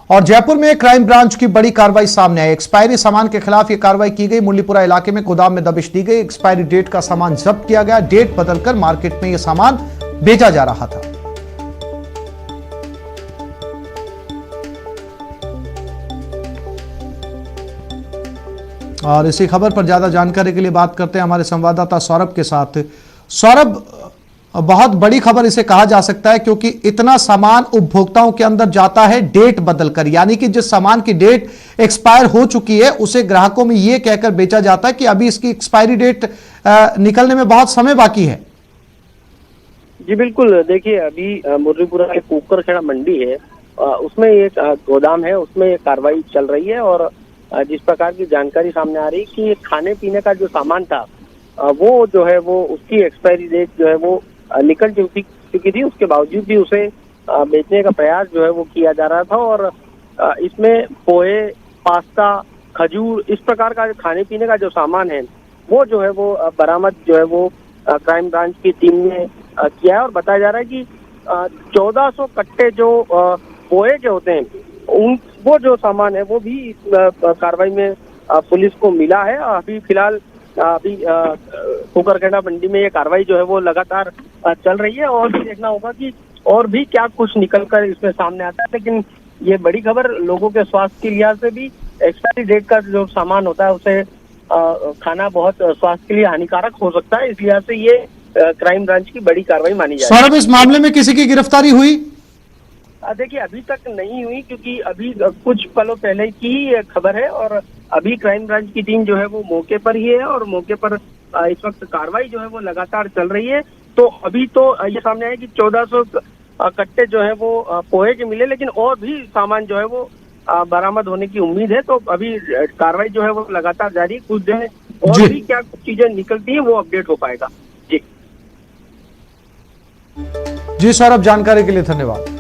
और जयपुर में crime branch की बड़ी कार्रवाई सामने आई। एक्सपायरी सामान के खिलाफ यह कार्रवाई की गई। मुरलीपुरा इलाके में गोदाम में दबिश दी गई। एक्सपायरी डेट का सामान जब्त किया गया। डेट बदलकर मार्केट में यह सामान बेचा जा रहा था। और इसी खबर पर ज्यादा जानकारी के लिए बात करते हैं हमारे संवाददाता सौरभ के साथ। सौरभ, बहुत बड़ी खबर इसे कहा जा सकता है क्योंकि इतना सामान उपभोक्ताओं के अंदर जाता है डेट बदलकर, यानी कि जिस सामान की डेट एक्सपायर हो चुकी है उसे ग्राहकों में यह कहकर बेचा जाता है कि अभी इसकी एक्सपायरी डेट निकलने में बहुत समय बाकी है। जी बिल्कुल, देखिए अभी मुरलीपुरा एक कुकरखेड़ा मंडी है, उसमें एक गोदाम है, उसमें कार्रवाई चल रही है। और जिस प्रकार की जानकारी सामने आ रही है कि खाने पीने का जो सामान था वो जो है वो उसकी एक्सपायरी डेट जो है वो निकल चुकी थी। उसके बावजूद भी उसे बेचने का प्रयास जो है वो किया जा रहा था। और इसमें पोहे, पास्ता, खजूर, इस प्रकार का खाने पीने का जो सामान है वो जो है वो बरामद जो है वो क्राइम ब्रांच की टीम ने किया है। और बताया जा रहा है कि 1400 कट्टे जो पोहे के होते हैं वो जो सामान है वो भी कार्रवाई में पुलिस को मिला है। अभी फिलहाल कुकरखेड़ा मंडी में ये कार्रवाई जो है वो लगातार चल रही है और भी देखना होगा कि और भी क्या कुछ निकलकर इसमें सामने आता है। लेकिन ये बड़ी खबर लोगों के स्वास्थ्य के लिहाज से भी, एक्सपायरी डेट का जो सामान होता है उसे खाना बहुत स्वास्थ्य के लिए हानिकारक हो सकता है। इस लिहाज से ये क्राइम ब्रांच की बड़ी कार्रवाई मानी जाए। सौरभ, इस मामले में किसी की गिरफ्तारी हुई? देखिए अभी तक नहीं हुई क्योंकि अभी कुछ पलों पहले की ही खबर है और अभी क्राइम ब्रांच की टीम जो है वो मौके पर ही है और मौके पर इस वक्त कार्रवाई जो है वो लगातार चल रही है। तो अभी तो ये सामने आया कि 1400 कट्टे जो है वो पोहे के मिले, लेकिन और भी सामान जो है वो बरामद होने की उम्मीद है। तो अभी कार्रवाई जो है वो लगातार जारी है। कुछ दिन और भी क्या कुछ चीजें निकलती है वो अपडेट हो पाएगा। जी सौरभ, जानकारी के लिए धन्यवाद।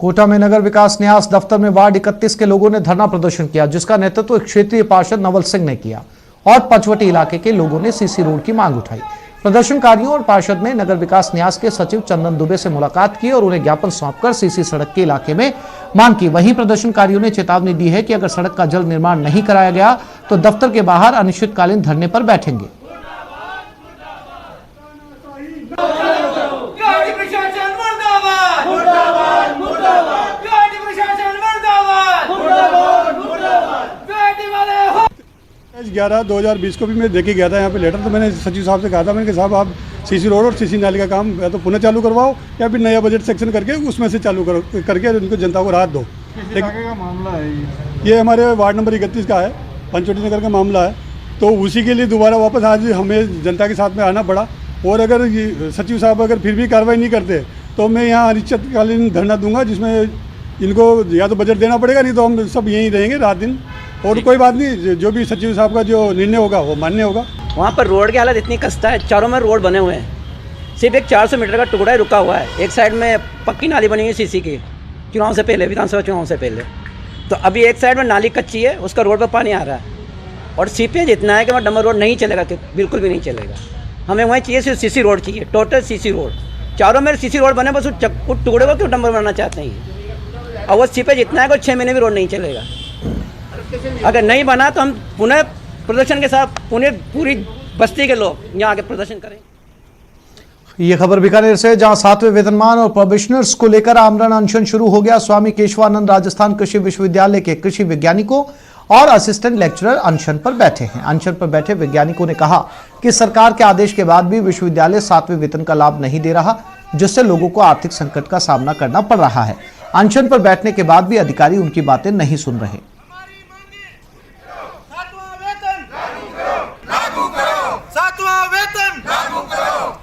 कोटा में नगर विकास न्यास दफ्तर में वार्ड 31 के लोगों ने धरना प्रदर्शन किया, जिसका नेतृत्व क्षेत्रीय पार्षद नवल सिंह ने किया और पंचवटी इलाके के लोगों ने सीसी रोड की मांग उठाई। प्रदर्शनकारियों और पार्षद ने नगर विकास न्यास के सचिव चंदन दुबे से मुलाकात की और उन्हें ज्ञापन सौंपकर सीसी सड़क के इलाके में मांग की। वहीं प्रदर्शनकारियों ने चेतावनी दी है कि अगर सड़क का जल्द निर्माण नहीं कराया गया तो दफ्तर के बाहर अनिश्चितकालीन धरने पर बैठेंगे। ग्यारह 2020 को भी मैं देखे गया था यहाँ पे लेटर। तो मैंने सचिव साहब से कहा था, मैंने कहा साहब आप सीसी रोड और सीसी नाली का काम या तो पुनः चालू करवाओ या फिर नया बजट सेक्शन करके उसमें से चालू करके उनको जनता को राहत दो। का मामला है ये हमारे वार्ड नंबर 31 का है, पंचवटी नगर का मामला है। तो उसी के लिए दोबारा वापस आज हमें जनता के साथ में आना पड़ा। और अगर सचिव साहब अगर फिर भी कार्रवाई नहीं करते तो मैं यहाँ अनिश्चितकालीन धरना दूंगा, जिसमें इनको या तो बजट देना पड़ेगा, नहीं तो हम सब यहीं रहेंगे रात दिन। और कोई बात नहीं, जो भी सचिव साहब का जो निर्णय होगा वो मान्य होगा। वहाँ पर रोड की हालत इतनी खस्ता है, चारों में रोड बने हुए हैं, सिर्फ एक 400 मीटर का टुकड़ा ही रुका हुआ है। एक साइड में पक्की नाली बनी हुई है सीसी की, चुनाव से पहले, विधानसभा चुनाव से पहले। तो अभी एक साइड में नाली कच्ची है, उसका रोड पर पानी आ रहा है और सीपेज इतना है कि वहाँ डंबर रोड नहीं चलेगा, बिल्कुल भी नहीं चलेगा। हमें वहीं चाहिए सिर्फ सीसी रोड चाहिए, टोटल सीसी रोड। चारों में सीसी रोड बने, बस उस टुकड़े को क्यों डंबर बनाना चाहते हैं। और वो सीपेज इतना है कि 6 महीने भी रोड नहीं चलेगा। अगर नहीं बना तो हम पुनः प्रदर्शन के साथ पूरी बस्ती के लोग यहाँ आके प्रदर्शन करें। ये खबर बीकानेर से, जहां 7वें वेतनमान और प्रोबेशनर्स को लेकर आमरण अनशन शुरू हो गया। स्वामी केशवानंद राजस्थान कृषि विश्वविद्यालय के कृषि वैज्ञानिकों और असिस्टेंट लेक्चरर अनशन पर बैठे हैं। अनशन पर बैठे वैज्ञानिकों ने कहा कि सरकार के आदेश के बाद भी विश्वविद्यालय 7वें वेतन का लाभ नहीं दे रहा, जिससे लोगों को आर्थिक संकट का सामना करना पड़ रहा है। अनशन पर बैठने के बाद भी अधिकारी उनकी बातें नहीं सुन रहे।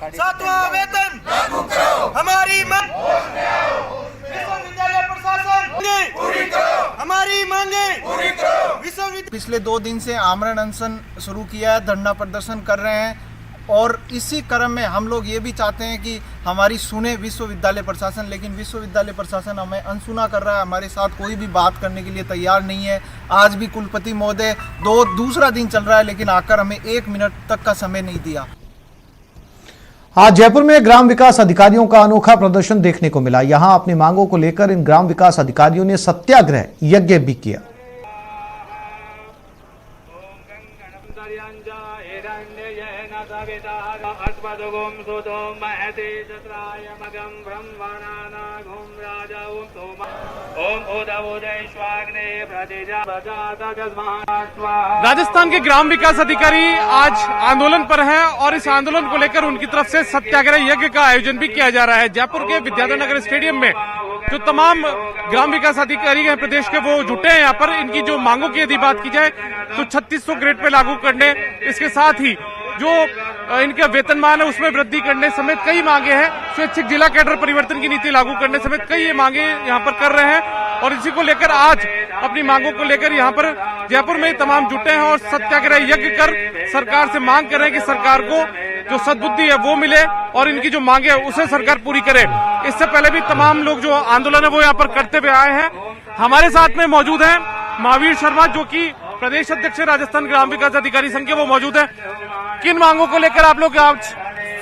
सातवां वेतन लागू करो, हमारी मांग विश्वविद्यालय प्रशासन पूरी करो, हमारी मांगे पूरी करो। विश्वविद्यालय पिछले 2 दिन से आमरण अनशन शुरू किया है, धरना प्रदर्शन कर रहे हैं और इसी क्रम में हम लोग ये भी चाहते हैं कि हमारी सुने विश्वविद्यालय प्रशासन, लेकिन विश्वविद्यालय प्रशासन हमें अनसुना कर रहा है। हमारे साथ कोई भी बात करने के लिए तैयार नहीं है। आज भी कुलपति महोदय दूसरा दिन चल रहा है, लेकिन आकर हमें 1 मिनट तक का समय नहीं दिया। आज जयपुर में ग्राम विकास अधिकारियों का अनोखा प्रदर्शन देखने को मिला। यहां अपनी मांगों को लेकर इन ग्राम विकास अधिकारियों ने सत्याग्रह यज्ञ भी किया। राजस्थान के ग्राम विकास अधिकारी आज आंदोलन पर हैं और इस आंदोलन को लेकर उनकी तरफ से सत्याग्रह यज्ञ का आयोजन भी किया जा रहा है। जयपुर के विद्याधर नगर स्टेडियम में जो तमाम ग्राम विकास अधिकारी हैं प्रदेश के, वो जुटे हैं यहाँ पर। इनकी जो मांगों की यदि बात की जाए तो 3600 ग्रेड पे लागू करने, इसके साथ ही जो इनका वेतनमान है उसमें वृद्धि करने समेत कई मांगे हैं। स्वैच्छिक जिला कैडर परिवर्तन की नीति लागू करने समेत कई मांगे यहाँ पर कर रहे हैं और इसी को लेकर आज अपनी मांगों को लेकर यहाँ पर जयपुर में तमाम जुटे हैं और सत्याग्रह यज्ञ कर सरकार से मांग कर रहे हैं कि सरकार को जो सद्बुद्धि है वो मिले और इनकी जो मांगे है उसे सरकार पूरी करे। इससे पहले भी तमाम लोग जो आंदोलन है वो यहाँ पर करते हुए आए हैं। हमारे साथ में मौजूद है महावीर शर्मा, जो कि प्रदेश अध्यक्ष राजस्थान ग्राम विकास अधिकारी संघ के, वो मौजूद है। किन मांगों को लेकर आप लोग आज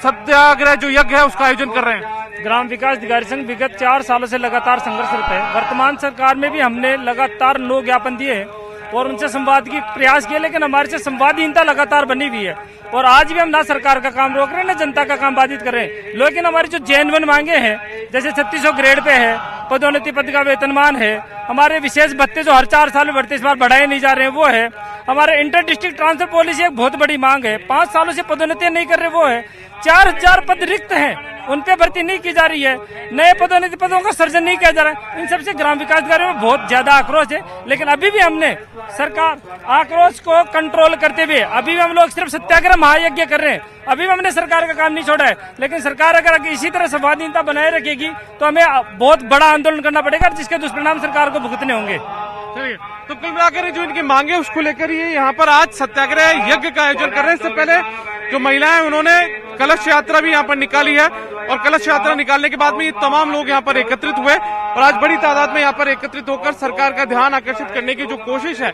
सत्याग्रह जो यज्ञ है उसका आयोजन कर रहे हैं? ग्राम विकास अधिकारी संघ विगत 4 सालों से लगातार संघर्षरत है। वर्तमान सरकार में भी हमने लगातार 9 ज्ञापन दिए हैं और उनसे संवाद की प्रयास किए, लेकिन हमारे से संवादहीनता लगातार बनी हुई है और आज भी हम ना सरकार का काम रोक रहे हैं ना जनता का काम बाधित कर रहे हैं। लेकिन हमारी जो जेन्युइन मांगे हैं, जैसे 3600 ग्रेड पे है, पदोन्नति पद का वेतनमान है, हमारे विशेष भत्ते जो हर 4 साल में बढ़ते इस बार बढ़ाए नहीं जा रहे हैं वो है, हमारे इंटर डिस्ट्रिक्ट ट्रांसफर पॉलिसी एक बहुत बड़ी मांग है, 5 सालों से पदोन्नति नहीं कर रहे वो है, 4000 पद रिक्त हैं उन पे भर्ती नहीं की जा रही है, नए पदोन्नति पदों का सृजन नहीं किया जा रहा है। इन सबसे ग्राम विकास अधिकारियों में बहुत ज्यादा आक्रोश है, लेकिन अभी भी हमने सरकार आक्रोश को कंट्रोल करते हुए अभी भी हम लोग सिर्फ सत्याग्रह महायज्ञ कर रहे हैं। अभी भी हमने सरकार का काम नहीं छोड़ा है, लेकिन सरकार अगर इसी तरह संवादहीनता बनाए रखेगी तो हमें बहुत बड़ा आंदोलन करना पड़ेगा जिसके दुष्परिणाम सरकार को भुगतने होंगे। चलिए, तो कुल मिलाकर जो इनकी मांगे उसको लेकर ये यहाँ पर आज सत्याग्रह यज्ञ का आयोजन कर रहे हैं। इससे पहले जो महिलाएं उन्होंने कलश यात्रा भी यहाँ पर निकाली है और कलश यात्रा निकालने के बाद में ये तमाम लोग यहाँ पर एकत्रित हुए और आज बड़ी तादाद में यहाँ पर एकत्रित होकर सरकार का ध्यान आकर्षित करने की जो कोशिश है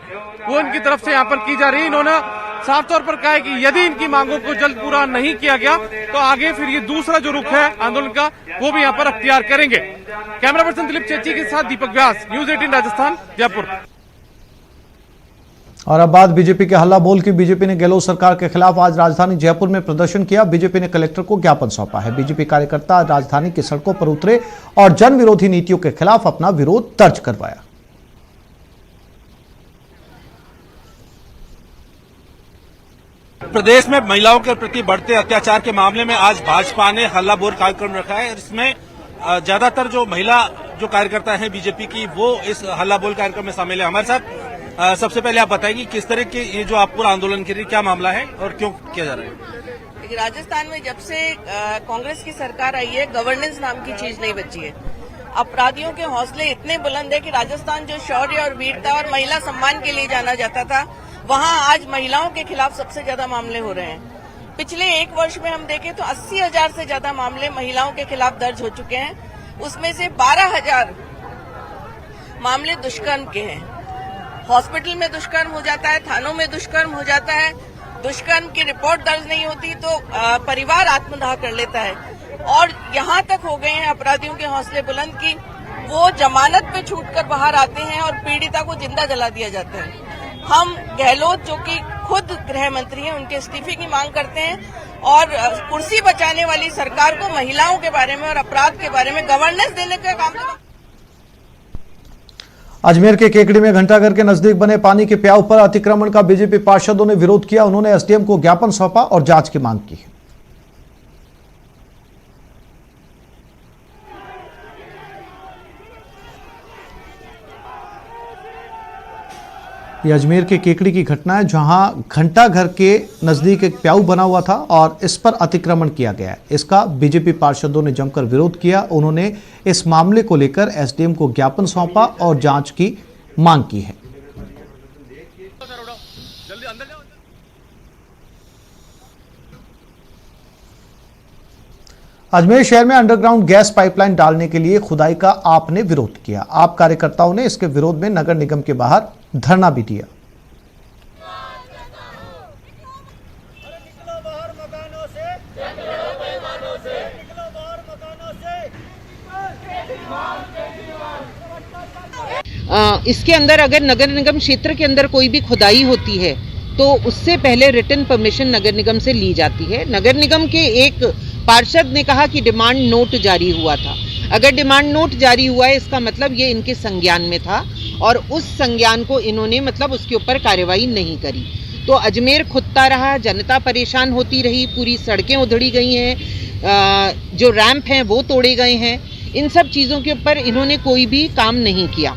वो इनकी तरफ से यहाँ पर की जा रही है। इन्होंने साफ तौर पर कहा है कि यदि इनकी मांगों को जल्द पूरा नहीं किया गया तो आगे फिर ये दूसरा जो रुख है आंदोलन का वो भी यहाँ पर अख्तियार करेंगे। कैमरा पर्सन दिलीप चेची के साथ दीपक व्यास, न्यूज 18 राजस्थान, जयपुर। और अब बात बीजेपी के हल्ला बोल की। बीजेपी ने गहलोत सरकार के खिलाफ आज राजधानी जयपुर में प्रदर्शन किया। बीजेपी ने कलेक्टर को ज्ञापन सौंपा है। बीजेपी कार्यकर्ता आज राजधानी की सड़कों पर उतरे और जन विरोधी नीतियों के खिलाफ अपना विरोध दर्ज करवाया। प्रदेश में महिलाओं के प्रति बढ़ते अत्याचार के मामले में आज भाजपा ने हल्ला बोल कार्यक्रम रखा है। इसमें ज्यादातर जो महिला जो कार्यकर्ता हैं बीजेपी की वो इस हल्ला बोल कार्यक्रम में शामिल है। हमारे साथ सबसे पहले आप बताएंगे किस तरह के ये जो आप पूरा आंदोलन कर रही है, क्या मामला है और क्यों किया जा रहा है? राजस्थान में जब से कांग्रेस की सरकार आई है, गवर्नेंस नाम की चीज नहीं बची है। अपराधियों के हौसले इतने बुलंद है कि राजस्थान जो शौर्य और वीरता और महिला सम्मान के लिए जाना जाता था, वहां आज महिलाओं के खिलाफ सबसे ज्यादा मामले हो रहे हैं। पिछले 1 वर्ष में हम देखें तो 80,000 से ज्यादा मामले महिलाओं के खिलाफ दर्ज हो चुके हैं। उसमें से 12,000 मामले दुष्कर्म के हैं। हॉस्पिटल में दुष्कर्म हो जाता है, थानों में दुष्कर्म हो जाता है, दुष्कर्म की रिपोर्ट दर्ज नहीं होती तो परिवार आत्मदाह कर लेता है। और यहाँ तक हो गए हैं अपराधियों के हौसले बुलंद की वो जमानत पे छूटकर बाहर आते हैं और पीड़िता को जिंदा जला दिया जाता है। हम गहलोत जो कि खुद गृह मंत्री हैं उनके इस्तीफे की मांग करते हैं और कुर्सी बचाने वाली सरकार को महिलाओं के बारे में और अपराध के बारे में गवर्नेंस देने का काम। अजमेर के केकड़ी में घंटाघर के नजदीक बने पानी के प्याऊ पर अतिक्रमण का बीजेपी पार्षदों ने विरोध किया। उन्होंने एसडीएम को ज्ञापन सौंपा और जांच की मांग की। यह अजमेर के केकड़ी की घटना है, जहां घंटाघर के नजदीक एक प्याऊ बना हुआ था और इस पर अतिक्रमण किया गया है। इसका बीजेपी पार्षदों ने जमकर विरोध किया। उन्होंने इस मामले को लेकर एसडीएम को ज्ञापन सौंपा और जांच की मांग की है। अजमेर शहर में अंडरग्राउंड गैस पाइपलाइन डालने के लिए खुदाई का आपने विरोध किया। आप कार्यकर्ताओं ने इसके विरोध में नगर निगम के बाहर धरना भी दिया। इसके अंदर अगर नगर निगम क्षेत्र के अंदर कोई भी खुदाई होती है तो उससे पहले रिटन परमिशन नगर निगम से ली जाती है। नगर निगम के एक पार्षद ने कहा कि डिमांड नोट जारी हुआ था। अगर डिमांड नोट जारी हुआ है इसका मतलब ये इनके संज्ञान में था और उस संज्ञान को इन्होंने मतलब उसके ऊपर कार्रवाई नहीं करी। तो अजमेर खुदता रहा, जनता परेशान होती रही, पूरी सड़कें उधड़ी गई हैं, जो रैंप हैं वो तोड़े गए हैं। इन सब चीज़ों के ऊपर इन्होंने कोई भी काम नहीं किया।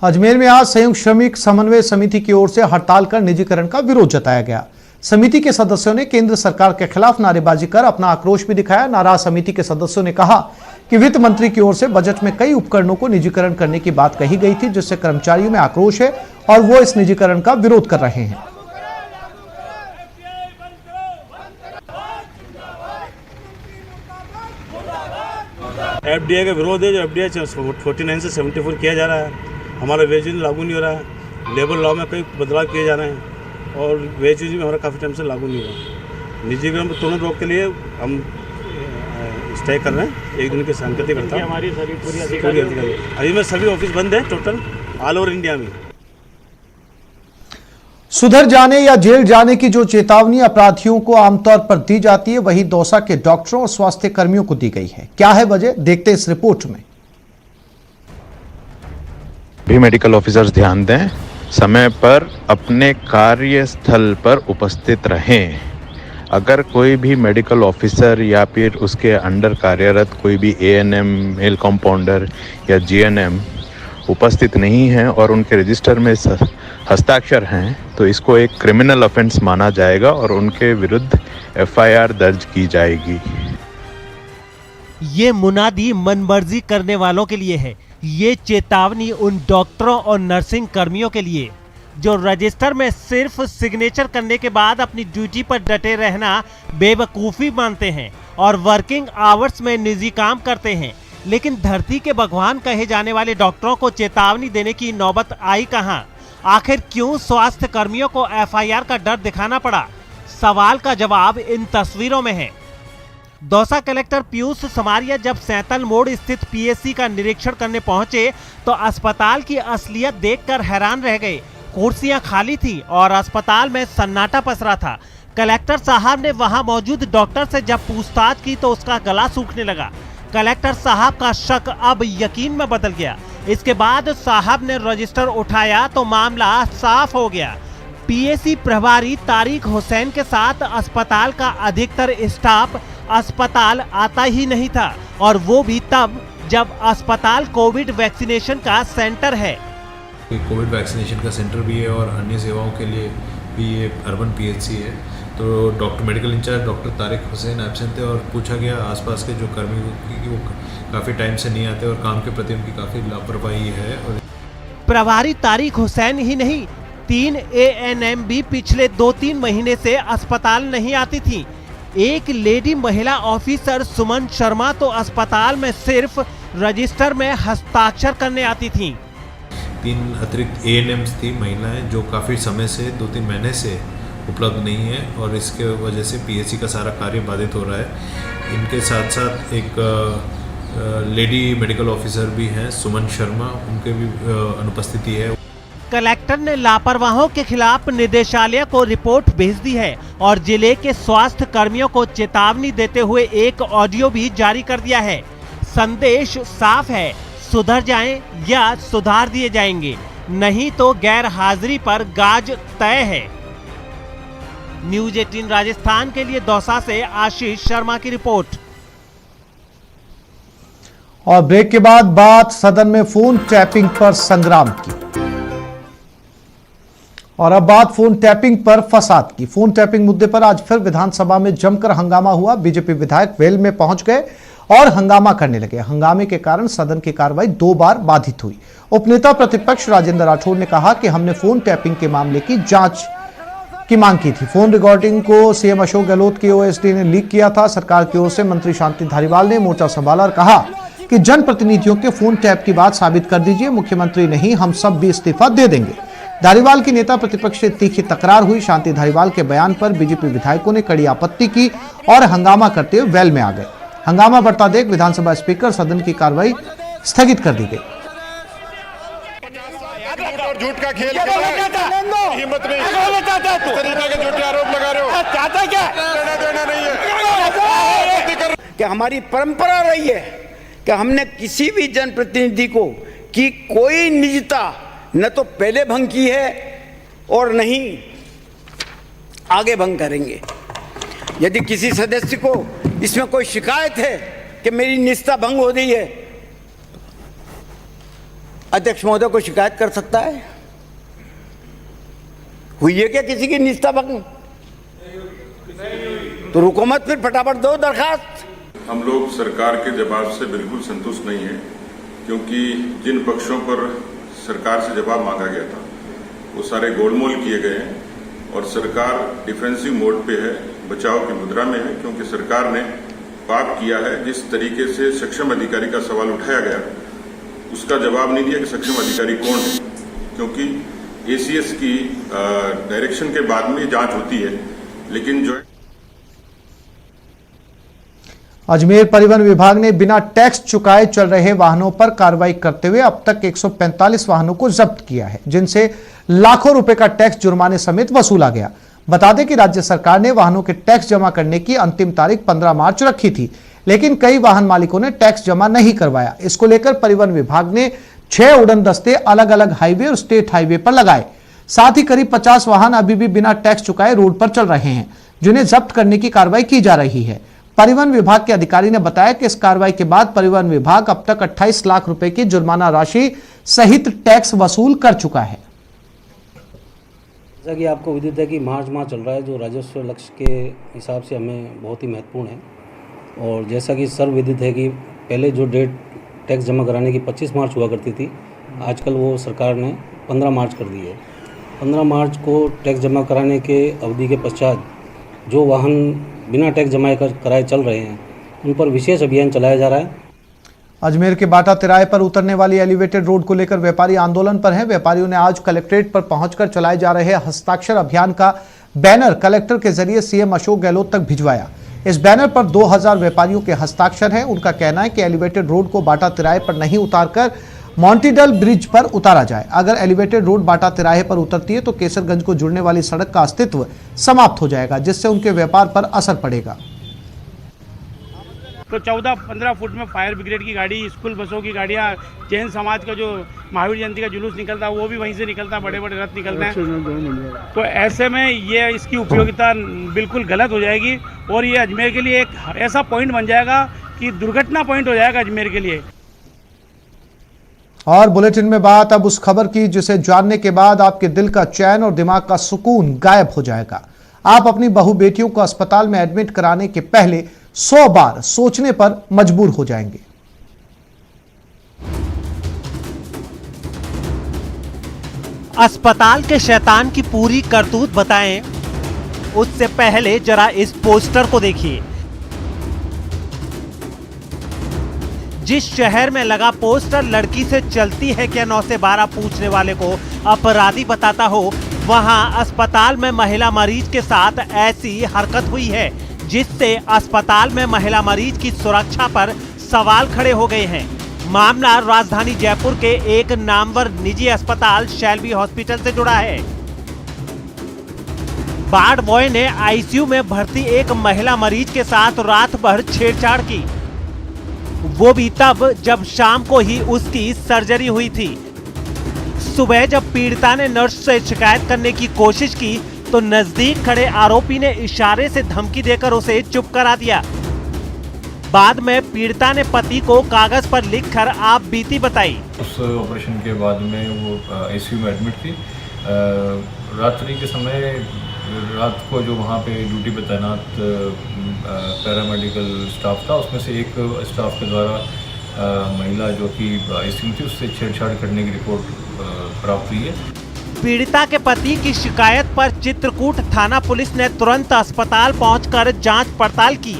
अजमेर में आज संयुक्त श्रमिक समन्वय समिति की ओर से हड़ताल कर निजीकरण का विरोध जताया गया। समिति के सदस्यों ने केंद्र सरकार के खिलाफ नारेबाजी कर अपना आक्रोश भी दिखाया। नाराज समिति के सदस्यों ने कहा कि वित्त मंत्री की ओर से बजट में कई उपकरणों को निजीकरण करने की बात कही गई थी, जिससे कर्मचारियों में आक्रोश है और वो इस निजीकरण का विरोध कर रहे हैं। एफडीआई का विरोध है। जो एफडीआई 49 से 74 किया जा रहा है, हमारा वेज लागू नहीं हो रहा है। लेबर लॉ में कई बदलाव किए जा रहे हैं और वेज में हमारा काफ़ी टाइम से लागू नहीं हुआ। निजीकरण पर तुरंत रोक के लिए हम स्टे कर रहे हैं। एक दिन की सहमति करता हूँ। हमारी पूरी अधिकारी अभी में सभी ऑफिस बंद है टोटल ऑल ओवर इंडिया में। सुधर जाने या जेल जाने की जो चेतावनी अपराधियों को आमतौर पर दी जाती है, वही दौसा के डॉक्टरों और स्वास्थ्य कर्मियों को दी गई है। क्या है वजह, देखते इस रिपोर्ट में। भी मेडिकल ऑफिसर्स ध्यान दें, समय पर अपने कार्यस्थल पर उपस्थित रहें। अगर कोई भी मेडिकल ऑफिसर या फिर उसके अंडर कार्यरत कोई भी एएनएम, मेल कंपाउंडर या जीएनएम उपस्थित नहीं है और उनके रजिस्टर में हस्ताक्षर हैं तो इसको एक क्रिमिनल ऑफेंस माना जाएगा और उनके विरुद्ध एफआईआर दर्ज की जाएगी। ये मुनादी मनमर्जी करने वालों के लिए है। ये चेतावनी उन डॉक्टरों और नर्सिंग कर्मियों के लिए जो रजिस्टर में सिर्फ सिग्नेचर करने के बाद अपनी ड्यूटी पर डटे रहना बेवकूफ़ी मानते हैं और वर्किंग आवर्स में निजी काम करते हैं। लेकिन धरती के भगवान कहे जाने वाले डॉक्टरों को चेतावनी देने की नौबत आई कहां? आखिर क्यों स्वास्थ्य कर्मियों को एफआईआर का डर दिखाना पड़ा? सवाल का जवाब इन तस्वीरों में है। दौसा कलेक्टर पीयूष समारिया जब सैतल मोड़ स्थित पीएससी का निरीक्षण करने पहुंचे तो अस्पताल की असलियत देखकर हैरान रह गए। कुर्सियां खाली थी और अस्पताल में सन्नाटा पसरा था। कलेक्टर साहब ने वहां मौजूद डॉक्टर से जब पूछताछ की तो उसका गला सूखने लगा। कलेक्टर साहब का शक अब यकीन में बदल गया। इसके बाद साहब ने रजिस्टर उठाया तो मामला साफ हो गया। पीएससी प्रभारी तारिक हुसैन के साथ अस्पताल का अधिकतर स्टाफ अस्पताल आता ही नहीं था और वो भी तब जब अस्पताल कोविड वैक्सीनेशन का सेंटर है। कोविड वैक्सीनेशन का सेंटर भी है और अन्य सेवाओं के लिए भी ये अर्बन पीएचसी है। तो doctor medical incharge doctor Tariq Hussain absent थे और पूछा गया आसपास के जो कर्मी की वो काफ़ी टाइम से नहीं आते और काम के प्रति उनकी काफ़ी लापरवाही है। और प्रभारी तारिक हुसैन ही नहीं, 3 एएनएम भी पिछले 2-3 महीने से अस्पताल नहीं आती थी। एक लेडी महिला ऑफिसर सुमन शर्मा तो अस्पताल में सिर्फ रजिस्टर में हस्ताक्षर करने आती थी। 3 अतिरिक्त एएनएम्स थी महिलाएं जो काफ़ी समय से 2-3 महीने से उपलब्ध नहीं है और इसके वजह से पीएचसी का सारा कार्य बाधित हो रहा है। इनके साथ साथ एक लेडी मेडिकल ऑफिसर भी हैं सुमन शर्मा, उनके भी अनुपस्थिति है। कलेक्टर ने लापरवाहों के खिलाफ निदेशालय को रिपोर्ट भेज दी है और जिले के स्वास्थ्य कर्मियों को चेतावनी देते हुए एक ऑडियो भी जारी कर दिया है। संदेश साफ है, सुधर जाएं या सुधार दिए जाएंगे, नहीं तो गैर हाजिरी पर गाज तय है। न्यूज 18 राजस्थान के लिए दौसा से आशीष शर्मा की रिपोर्ट। और ब्रेक के बाद बात सदन में फोन टैपिंग पर संग्राम की। और अब बात फोन टैपिंग पर फसाद की। फोन टैपिंग मुद्दे पर आज फिर विधानसभा में जमकर हंगामा हुआ। बीजेपी विधायक वेल में पहुंच गए और हंगामा करने लगे। हंगामे के कारण सदन की कार्रवाई 2 बार बाधित हुई। उपनेता प्रतिपक्ष राजेंद्र राठौड़ ने कहा कि हमने फोन टैपिंग के मामले की जांच की मांग की थी। फोन रिकॉर्डिंग को सीएम अशोक गहलोत के ओएसडी ने लीक किया था। सरकार की ओर से मंत्री शांति धारीवाल ने मोर्चा संभाला और कहा कि जनप्रतिनिधियों के फोन टैप की बात साबित कर दीजिए। मुख्यमंत्री नहीं, हम सब भी इस्तीफा दे देंगे। धारीवाल की नेता प्रतिपक्ष से तीखी तकरार हुई। शांति धारीवाल के बयान पर बीजेपी विधायकों ने कड़ी आपत्ति की और हंगामा करते हुए वेल में आ गए। हंगामा बढ़ता देख विधानसभा स्पीकर सदन की कार्रवाई स्थगित कर दी गई। झूठ का खेल खेल रहे हैं, हिम्मत नहीं, इस तरीके के झूठे आरोप लगा रहे हो, चाहता क्या देना नहीं है। कि हमारी परंपरा रही है कि हमने किसी भी जनप्रतिनिधि को की कोई निजता न तो पहले भंग की है और नहीं आगे भंग करेंगे। यदि किसी सदस्य को इसमें कोई शिकायत है कि मेरी निजता भंग हो गई है, अध्यक्ष महोदय को शिकायत कर सकता है। हुई है क्या किसी की निजता भंग? तो रुको मत, फिर फटाफट दो दरखास्त। हम लोग सरकार के जवाब से बिल्कुल संतुष्ट नहीं है, क्योंकि जिन पक्षों पर सरकार से जवाब मांगा गया था वो सारे गोलमोल किए गए हैं और सरकार डिफेंसिव मोड पे है, बचाव की मुद्रा में है, क्योंकि सरकार ने पाप किया है। जिस तरीके से सक्षम अधिकारी का सवाल उठाया गया उसका जवाब नहीं दिया कि सक्षम अधिकारी कौन है, क्योंकि एसीएस की डायरेक्शन के बाद में जांच होती है, लेकिन जो अजमेर परिवहन विभाग ने बिना टैक्स चुकाए चल रहे वाहनों पर कार्रवाई करते हुए अब तक 145 वाहनों को जब्त किया है, जिनसे लाखों रुपए का टैक्स जुर्माने समेत वसूला गया। बता दें कि राज्य सरकार ने वाहनों के टैक्स जमा करने की अंतिम तारीख 15 मार्च रखी थी, लेकिन कई वाहन मालिकों ने टैक्स जमा नहीं करवाया। इसको लेकर परिवहन विभाग ने 6 उड़न दस्ते अलग अलग हाईवे और स्टेट हाईवे पर लगाए। साथ ही करीब 50 वाहन अभी भी बिना टैक्स चुकाए रोड पर चल रहे हैं, जिन्हें जब्त करने की कार्रवाई की जा रही है। परिवहन विभाग के अधिकारी ने बताया कि इस कार्रवाई के बाद परिवहन विभाग अब तक 28 लाख रुपए की जुर्माना राशि सहित टैक्स वसूल कर चुका है। जैसा कि आपको विदित है कि मार्च माह चल रहा है, जो राजस्व लक्ष्य के हिसाब से हमें बहुत ही महत्वपूर्ण है। और जैसा कि सर्व विदित है कि पहले जो डेट टैक्स जमा कराने की 25 मार्च हुआ करती थी, आजकल वो सरकार ने 15 मार्च कर दी है। 15 मार्च को टैक्स जमा कराने के अवधि के पश्चात जो वाहन बिना टैक्स जमा कराए चल रहे हैं उन पर विशेष अभियान चलाया जा रहा है। अजमेर के बाटा तिराहे पर उतरने वाली एलिवेटेड रोड को लेकर व्यापारी आंदोलन पर हैं। व्यापारियों ने आज कलेक्ट्रेट पर पहुंचकर चलाए जा रहे हस्ताक्षर अभियान का बैनर कलेक्टर के जरिए सीएम अशोक गहलोत तक भिजवाया। इस बैनर पर 2000 व्यापारियों के हस्ताक्षर हैं। उनका कहना है कि एलिवेटेड रोड को बाटा तिराहे पर नहीं उतारकर मॉन्टीडल ब्रिज पर उतारा जाए। अगर एलिवेटेड रोड बाटा तिराहे पर उतरती है तो केसरगंज को जुड़ने वाली सड़क का अस्तित्व समाप्त हो जाएगा, जिससे उनके व्यापार पर असर पड़ेगा। तो 14-15 फुट में फायर ब्रिगेड की गाड़ी, स्कूल बसों की गाड़ियाँ, जैन समाज का जो महावीर जयंती का जुलूस निकलता है वो भी वहीं से निकलता है, बड़े बड़े रथ निकलते हैं। तो ऐसे में ये इसकी उपयोगिता बिल्कुल गलत हो जाएगी और ये अजमेर के लिए एक ऐसा पॉइंट बन जाएगा कि दुर्घटना पॉइंट हो जाएगा अजमेर के लिए। और बुलेटिन में बात अब उस खबर की जिसे जानने के बाद आपके दिल का चैन और दिमाग का सुकून गायब हो जाएगा। आप अपनी बहू बेटियों को अस्पताल में एडमिट कराने के पहले 100 बार सोचने पर मजबूर हो जाएंगे। अस्पताल के शैतान की पूरी करतूत बताएं, उससे पहले जरा इस पोस्टर को देखिए। जिस शहर में लगा पोस्टर लड़की से चलती है क्या 9 से 12 पूछने वाले को अपराधी बताता हो, वहां अस्पताल में महिला मरीज के साथ ऐसी हरकत हुई है जिससे अस्पताल में महिला मरीज की सुरक्षा पर सवाल खड़े हो गए हैं। मामला राजधानी जयपुर के एक नामवर निजी अस्पताल शैलवी हॉस्पिटल से जुड़ा है। वार्ड बॉय ने आईसीयू में भर्ती एक महिला मरीज के साथ रात भर छेड़छाड़ की, वो भी तब जब शाम को ही उसकी सर्जरी हुई थी। सुबह जब पीड़िता ने नर्स से शिकायत करने की कोशिश की तो नजदीक खड़े आरोपी ने इशारे से धमकी देकर उसे चुप करा दिया। बाद में पीड़िता ने पति को कागज पर लिखकर आप बीती बताई। उस ऑपरेशन के बाद में वो आईसीयू में एडमिट थी। रात्रि के समय रात को जो वहाँ पे ड्यूटी पे तैनात पैरामेडिकल स्टाफ था, उसमें से एक स्टाफ के द्वारा महिला जो कि आईसीयू थी उससे छेड़छाड़ करने की रिपोर्ट प्राप्त हुई है। पीड़िता के पति की शिकायत पर चित्रकूट थाना पुलिस ने तुरंत अस्पताल पहुंचकर जांच पड़ताल की।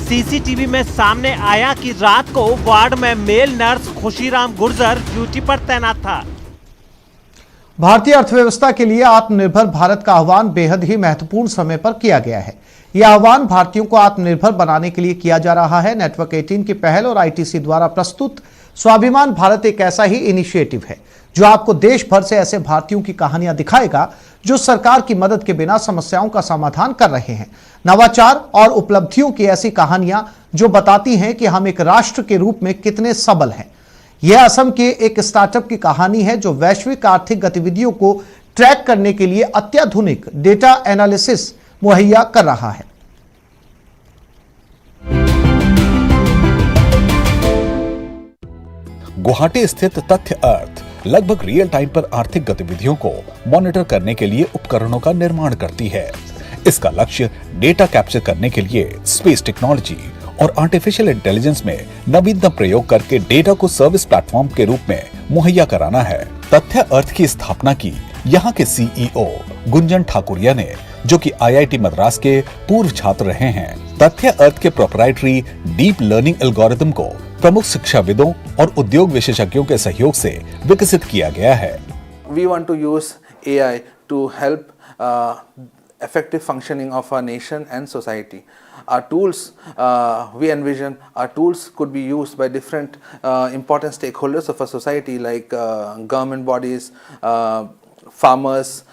सीसीटीवी में सामने आया कि रात को वार्ड में male nurse Khushiram Gurjar duty पर तैनात था। भारतीय अर्थव्यवस्था के लिए आत्मनिर्भर भारत का आह्वान बेहद ही महत्वपूर्ण समय पर किया गया है। यह आह्वान भारतीयों को आत्मनिर्भर बनाने के लिए किया जा रहा है। नेटवर्क 18 की पहल और आईटीसी द्वारा प्रस्तुत स्वाभिमान भारत एक ऐसा ही इनिशिएटिव है जो आपको देश भर से ऐसे भारतीयों की कहानियां दिखाएगा जो सरकार की मदद के बिना समस्याओं का समाधान कर रहे हैं। नवाचार और उपलब्धियों की ऐसी कहानियां जो बताती हैं कि हम एक राष्ट्र के रूप में कितने सबल हैं। यह असम के एक स्टार्टअप की कहानी है जो वैश्विक आर्थिक गतिविधियों को ट्रैक करने के लिए अत्याधुनिक डेटा एनालिसिस मुहैया कर रहा है। गुवाहाटी स्थित तथ्य अर्थ लगभग रियल टाइम पर आर्थिक गतिविधियों को मॉनिटर करने के लिए उपकरणों का निर्माण करती है। इसका लक्ष्य डेटा कैप्चर करने के लिए स्पेस टेक्नोलॉजी और आर्टिफिशियल इंटेलिजेंस में नवीनतम प्रयोग करके डेटा को सर्विस प्लेटफॉर्म के रूप में मुहैया कराना है। तथ्य अर्थ की स्थापना की यहाँ के सीईओ गुंजन ठाकुरिया ने, जो कि आईआईटी मद्रास के पूर्व छात्र रहे हैं। तथ्य अर्थ के प्रोप्राइटरी डीप लर्निंग एल्गोरिथम को प्रमुख शिक्षाविदों और उद्योग विशेषज्ञों के सहयोग से विकसित किया गया है। We want to use AI to help effective functioning of our nation and society. Our tools, we envision our tools could be used by different important stakeholders of our society like government bodies, farmers,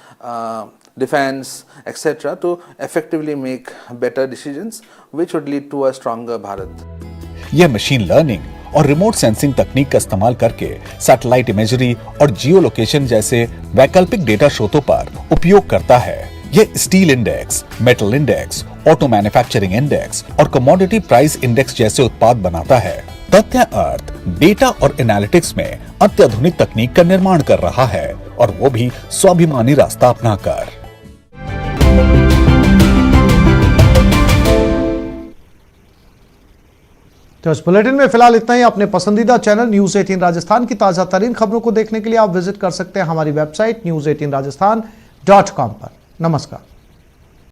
defense, etc. to effectively make better decisions which would lead to a stronger Bharat. यह machine learning और remote sensing तकनीक का इस्तेमाल करके satellite imagery और जियो location जैसे वैकल्पिक data स्रोतों पर उपयोग करता है। यह steel index, metal index, auto manufacturing index और कमोडिटी प्राइस इंडेक्स जैसे उत्पाद बनाता है। तथ्य अर्थ डेटा और एनालिटिक्स में अत्याधुनिक तकनीक का निर्माण कर रहा है और वो भी स्वाभिमानी रास्ता अपनाकर। तो इस बुलेटिन में फिलहाल इतना ही। अपने पसंदीदा चैनल न्यूज 18 राजस्थान की ताजा तरीन खबरों को देखने के लिए आप विजिट कर सकते हैं हमारी वेबसाइट news18rajasthan.com पर। नमस्कार।